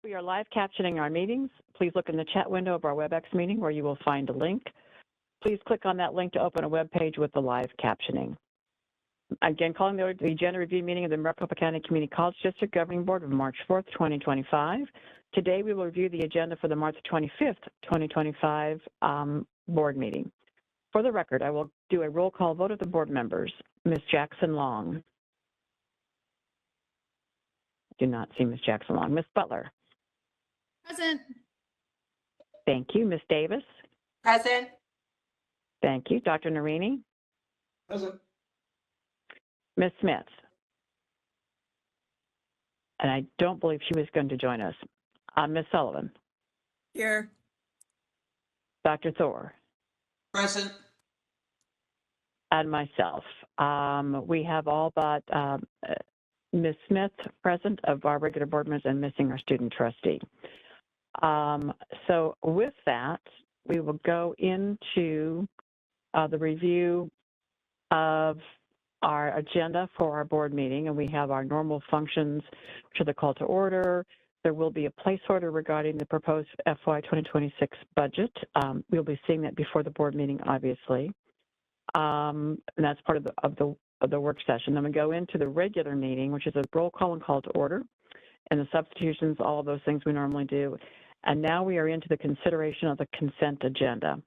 We are live captioning our meetings. Please look in the chat window of our WebEx meeting where you will find a link. Please click on that link to open a web page with the live captioning. Again, calling the agenda review meeting of the Maricopa County Community College District Governing Board of March 4th, 2025. Today, we will review the agenda for the March 25th, 2025 board meeting. For the record, I will do a roll call vote of the board members. Ms. Jackson Long. Do not see Ms. Jackson Long. Ms. Butler. Present. Thank you. Ms. Davis. Present. Thank you. Dr. Narini. Present. Ms. Smith. And I don't believe she was going to join us. Ms. Sullivan. Here. Dr. Thor. Present. And myself. We have all but Ms. Smith present of our regular board members and missing our student trustee. So with that, we will go into the review of our agenda for our board meeting, and we have our normal functions, which are the call to order. There will be a placeholder regarding the proposed FY 2026 budget. We'll be seeing that before the board meeting, obviously, and that's part of the work session. Then we go into the regular meeting, which is a roll call and call to order, and the substitutions, all of those things we normally do. And now we are into the consideration of the consent agenda.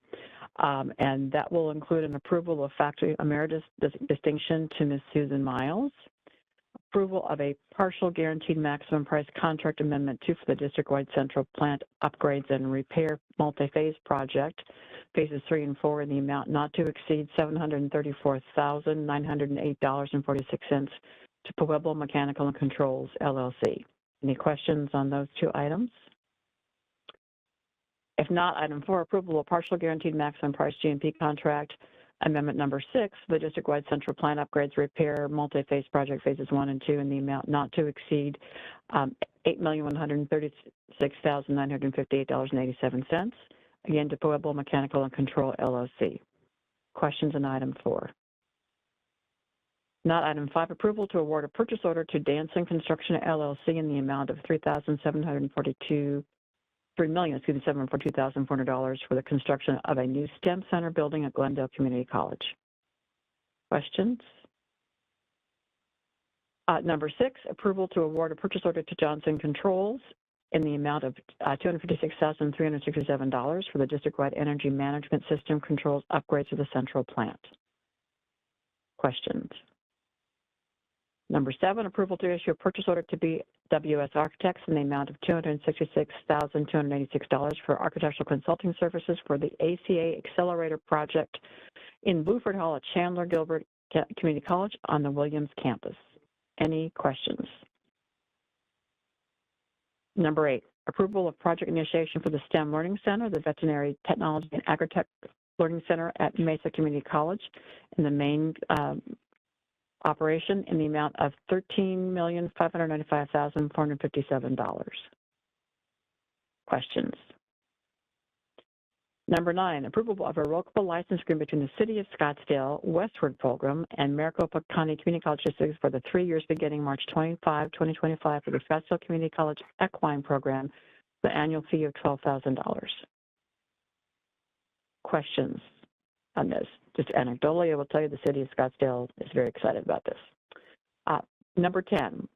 And that will include an approval of faculty emeritus distinction to Ms. Susan Miles, approval of a partial guaranteed maximum price contract amendment 2 for the district-wide central plant upgrades and repair multi-phase project, phases 3 and 4, in the amount not to exceed $734,908.46 to Pueblo Mechanical and Controls, LLC. Any questions on those two items? If not, item 4, approval of partial guaranteed maximum price GMP contract amendment number 6, the district-wide central plant upgrades repair multi-phase project phases 1 and 2 in the amount not to exceed $8,136,958.87. Again, to Pueblo Mechanical and Control, LLC. Questions on item 4? Not item 5, approval to award a purchase order to Danson Construction, LLC in the amount of $3,742,400 for the construction of a new STEM Center building at Glendale Community College. Questions? Number 6, approval to award a purchase order to Johnson Controls in the amount of $256,367 for the district-wide energy management system controls upgrades to the central plant. Questions? Number 7, approval to issue a purchase order to BWS Architects in the amount of $266,286 for architectural consulting services for the ACA Accelerator project in Buford Hall at Chandler Gilbert Community College on the Williams campus. Any questions? Number 8, approval of project initiation for the STEM Learning Center, the Veterinary Technology and Agritech Learning Center at Mesa Community College in the main operation in the amount of $13,595,457. Questions? Number 9, approval of a revocable license agreement between the City of Scottsdale Westward Program and Maricopa County Community College District for the 3 years beginning March 25, 2025 for the Scottsdale Community College Equine Program, the annual fee of $12,000. Questions on this? Just anecdotally, I will tell you the City of Scottsdale is very excited about this. Number 10,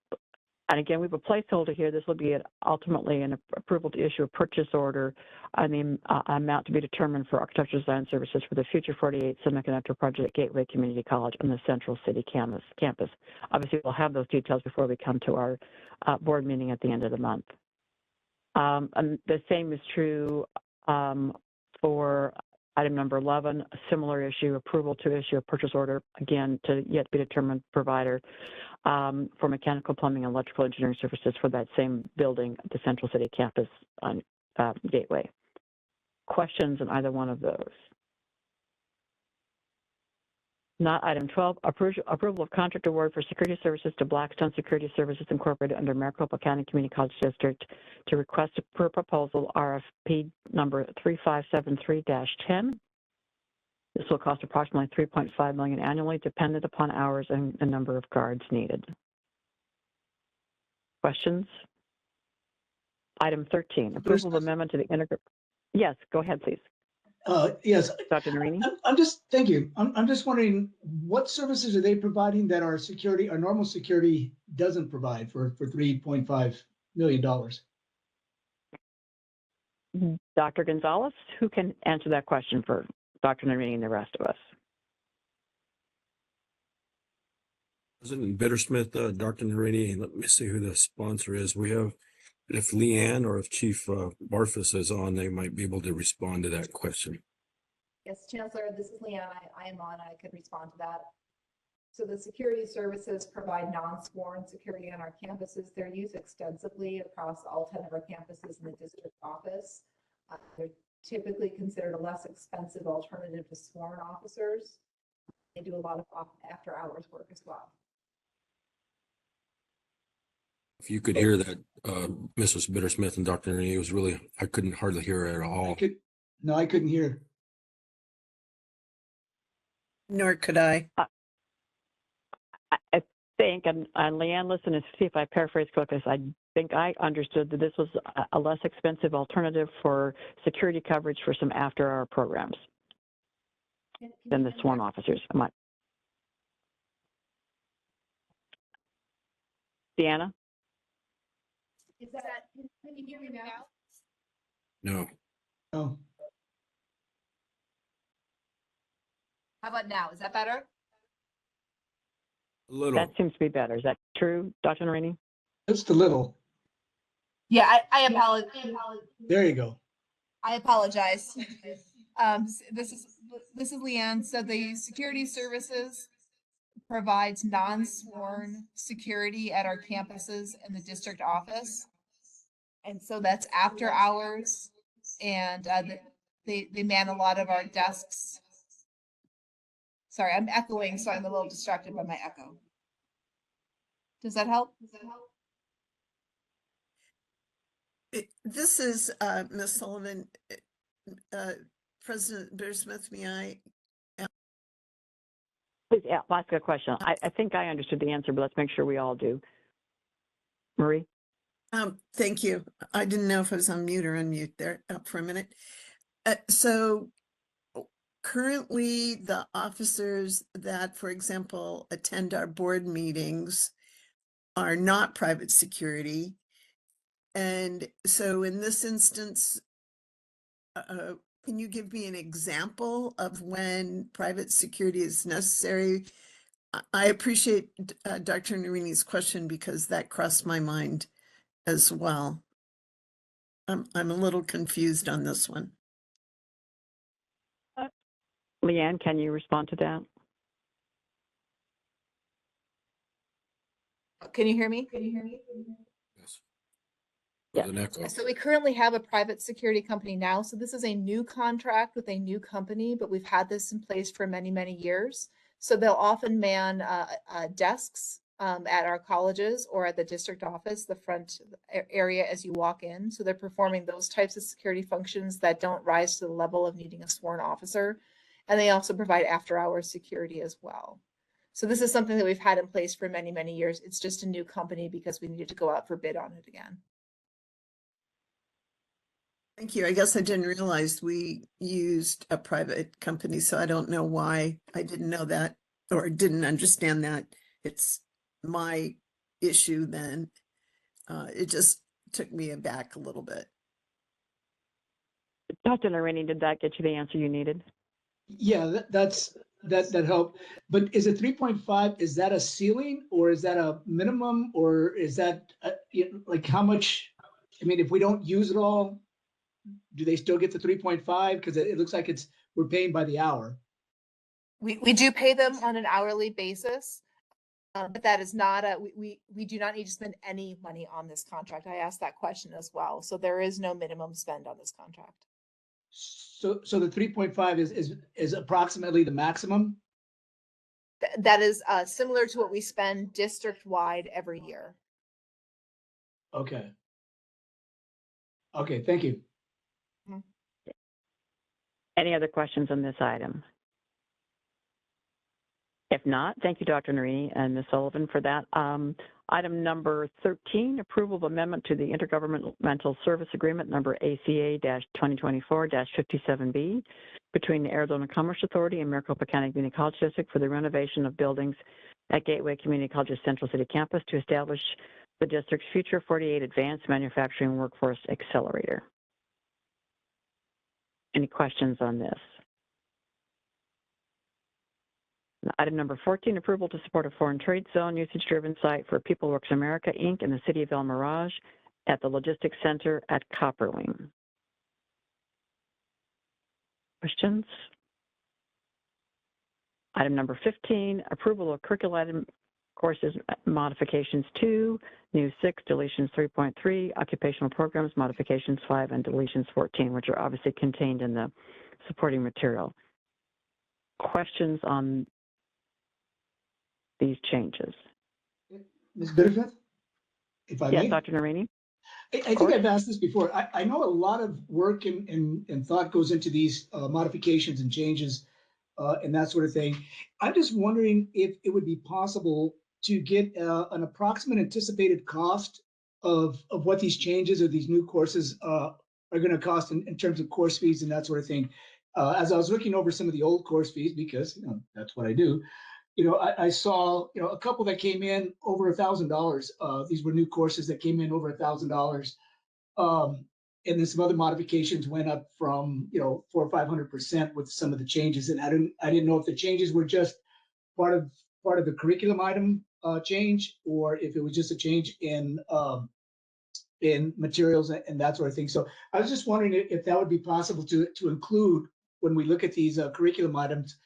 and again, we have a placeholder here. This will be ultimately an approval to issue a purchase order on the amount to be determined for architectural design services for the Future 48 Semiconductor Project at Gateway Community College on the Central City campus. Obviously, we'll have those details before we come to our board meeting at the end of the month. And the same is true for item number 11, a similar issue, approval to issue a purchase order, again, to yet be determined provider for mechanical, plumbing, and electrical engineering services for that same building at the Central City campus on Gateway. Questions on either one of those? Not item 12, approval of contract award for security services to Blackstone Security Services Incorporated under Maricopa County Community College District to request per proposal RFP number 3573-10. This will cost approximately $3.5 million annually, dependent upon hours and the number of guards needed. Questions? Item 13, approval of amendment to the Yes, go ahead, please. Yes, Dr. Narini? I'm just, thank you. I'm just wondering, what services are they providing that our security, our normal security doesn't provide for $3.5 million? Dr. Gonzalez, who can answer that question for Dr. Narini and the rest of us? President Bittersmith, Dr. Narini, and let me see who the sponsor is. We have, if Leanne or if Chief Barfus is on, they might be able to respond to that question. Yes, Chancellor, this is Leanne. I am on. I could respond to that. So the security services provide non-sworn security on our campuses. They're used extensively across all 10 of our campuses in the district office. They're typically considered a less expensive alternative to sworn officers. They do a lot of after-hours work as well. If you could hear that, Mrs. Bittersmith and Dr. Narini, it was really, I couldn't hardly hear it at all. No, I couldn't hear. Nor could I. I think, and Leanne, listen to see if I paraphrase correctly. I think I understood that this was a less expensive alternative for security coverage for some after-hour programs than the sworn officers. Deanna? Is that, can you hear me now? No. No. How about now? Is that better? A little. That seems to be better. Is that true, Dr. Narini? Just a little. Yeah, I apologize. There you go. I apologize. This is Leanne. So the security services provides non-sworn security at our campuses in the district office. And so that's after hours, and they man a lot of our desks. Sorry, I'm echoing, so I'm a little distracted by my echo. Does that help? This is Ms. Sullivan. President Bittersmith, may I? Please, yeah, I'll ask a question. I think I understood the answer, but let's make sure we all do. Marie? Thank you. I didn't know if I was on mute or unmute there for a minute. So currently the officers that, for example, attend our board meetings are not private security. And so in this instance, can you give me an example of when private security is necessary? I appreciate Dr. Narini's question because that crossed my mind as well. I'm a little confused on this one. Leanne, can you respond to that? Can you hear me? Yes. Yeah. With an echo. So we currently have a private security company now. So this is a new contract with a new company, but we've had this in place for many, many years. So they'll often man desks at our colleges or at the district office, the front area as you walk in. So they're performing those types of security functions that don't rise to the level of needing a sworn officer. And they also provide after-hours security as well. So this is something that we've had in place for many, many years. It's just a new company because we needed to go out for bid on it again. Thank you. I guess I didn't realize we used a private company, so I don't know why I didn't know that or didn't understand that. It's my issue then. It just took me aback a little bit. Dr. Narini, did that get you the answer you needed? Yeah, that helped. But is it 3.5? Is that a ceiling or is that a minimum or is that like how much? I mean, if we don't use it all, do they still get the 3.5? Because it looks like we're paying by the hour. We do pay them on an hourly basis, but that is not we do not need to spend any money on this contract. I asked that question as well. So there is no minimum spend on this contract. So the 3.5 is approximately the maximum? That is similar to what we spend district-wide every year. Okay. Okay, thank you. Any other questions on this item? If not, thank you, Dr. Narini and Ms. Sullivan, for that. Item number 13, approval of amendment to the Intergovernmental Service Agreement number ACA-2024-57B between the Arizona Commerce Authority and Maricopa County Community College District for the renovation of buildings at Gateway Community College's Central City campus to establish the district's future 48 Advanced Manufacturing Workforce Accelerator. Any questions on this? Item number 14, approval to support a foreign trade zone usage-driven site for PeopleWorks America, Inc. in the city of El Mirage at the Logistics Center at Copperwing. Questions? Item number 15, approval of curricular item courses modifications 2, new 6, deletions 3.3, occupational programs modifications 5, and deletions 14, which are obviously contained in the supporting material. Questions on these changes? Ms. Bittersmith, if I may? Yes, Dr. Narini? I think I've asked this before. I know a lot of work and thought goes into these modifications and changes and that sort of thing. I'm just wondering if it would be possible to get an approximate anticipated cost of what these changes or these new courses are going to cost in terms of course fees and that sort of thing. As I was looking over some of the old course fees, because that's what I do, I saw, a couple that came in over $1,000. These were new courses that came in over $1,000. And then some other modifications went up from, 400 or 500% with some of the changes. And I didn't know if the changes were just part of the curriculum item change, or if it was just a change in materials and that sort of thing. So I was just wondering if that would be possible to include when we look at these curriculum items,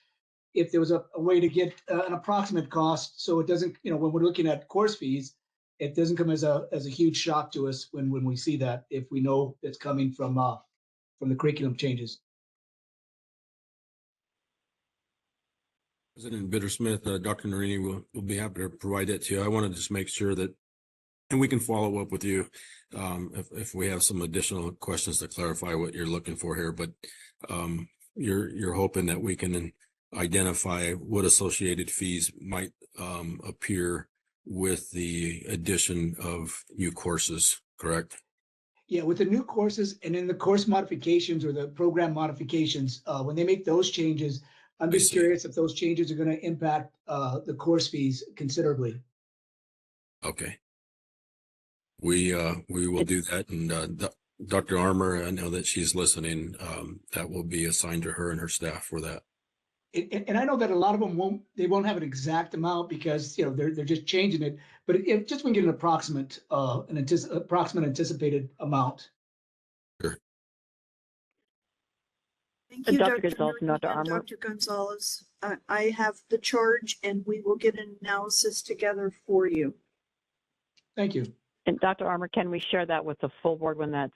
if there was a way to get an approximate cost, so it doesn't, when we're looking at course fees, it doesn't come as a huge shock to us when we see that, if we know it's coming from the curriculum changes. President Bittersmith, Dr. Narini will be happy to provide that to you. I want to just make sure that, and we can follow up with you if we have some additional questions to clarify what you're looking for here. But you're hoping that we can identify what associated fees might appear with the addition of new courses, correct? Yeah, with the new courses and then the course modifications or the program modifications, when they make those changes, I'm just curious if those changes are going to impact the course fees considerably. Okay. We will do that. And Dr. Armour, I know that she's listening. That will be assigned to her and her staff for that. And I know that a lot of them won't have an exact amount because they're just changing it, but if just we can get an approximate anticipated amount. Sure. Thank you, Dr. Dr. Gonzalez and Narini Dr. and Armour. Dr. Gonzalez. I have the charge and we will get an analysis together for you. Thank you. And Dr. Armour, can we share that with the full board when that's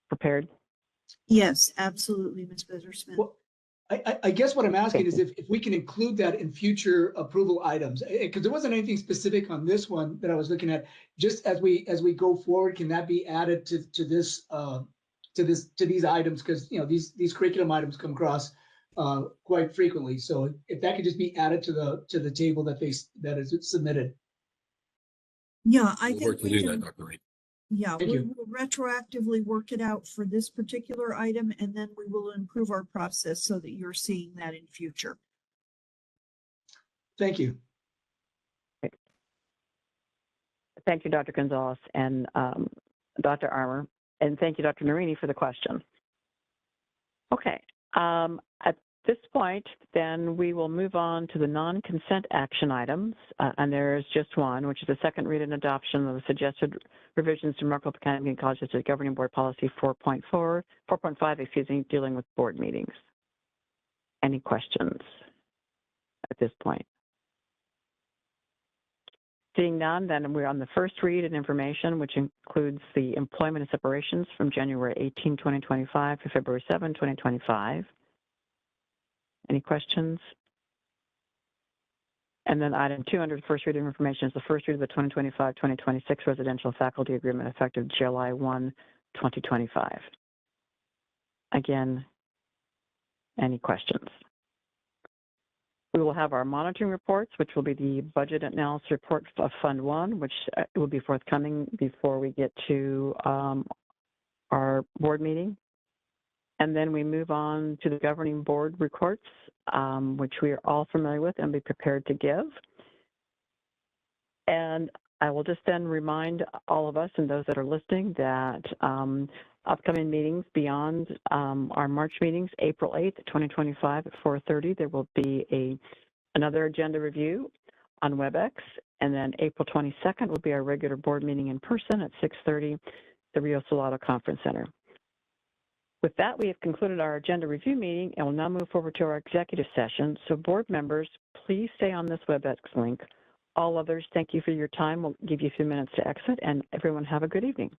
prepared? Yes, absolutely, Ms. Bittersmith. Well, I guess what I'm asking is if we can include that in future approval items, because there wasn't anything specific on this one that I was looking at. Just as we go forward, can that be added to these items? Because these curriculum items come across quite frequently. So if that could just be added to the table that is submitted. Yeah, I We'll think work to we do can. that, Dr. Reed. Yeah, Thank we you. will retroactively work it out for this particular item, and then we will improve our process so that you're seeing that in future. Thank you. Thank you, Dr. Gonzalez and Dr. Armour, and thank you, Dr. Narini, for the question. Okay, at this point, then we will move on to the non-consent action items, and there's just one, which is the second read and adoption of the suggested revisions to Maricopa County Community College District Governing Board Policy 4.5, dealing with board meetings. Any questions at this point? Seeing none, then we're on the first read and information, which includes the employment and separations from January 18, 2025 to February 7, 2025. Any questions? And then item 2 under the first read of information is the first read of the 2025-2026 residential faculty agreement effective July 1, 2025. Again, any questions? We will have our monitoring reports, which will be the budget analysis report of Fund 1, which will be forthcoming before we get to our board meeting. And then we move on to the governing board reports, which we are all familiar with and be prepared to give. And I will just then remind all of us and those that are listening that upcoming meetings beyond our March meetings, April 8th, 2025 at 4:30, there will be another agenda review on WebEx. And then April 22nd will be our regular board meeting in person at 6:30, the Rio Salado Conference Center. With that, we have concluded our agenda review meeting and will now move forward to our executive session. So board members, please stay on this WebEx link. All others, thank you for your time. We'll give you a few minutes to exit, and everyone have a good evening.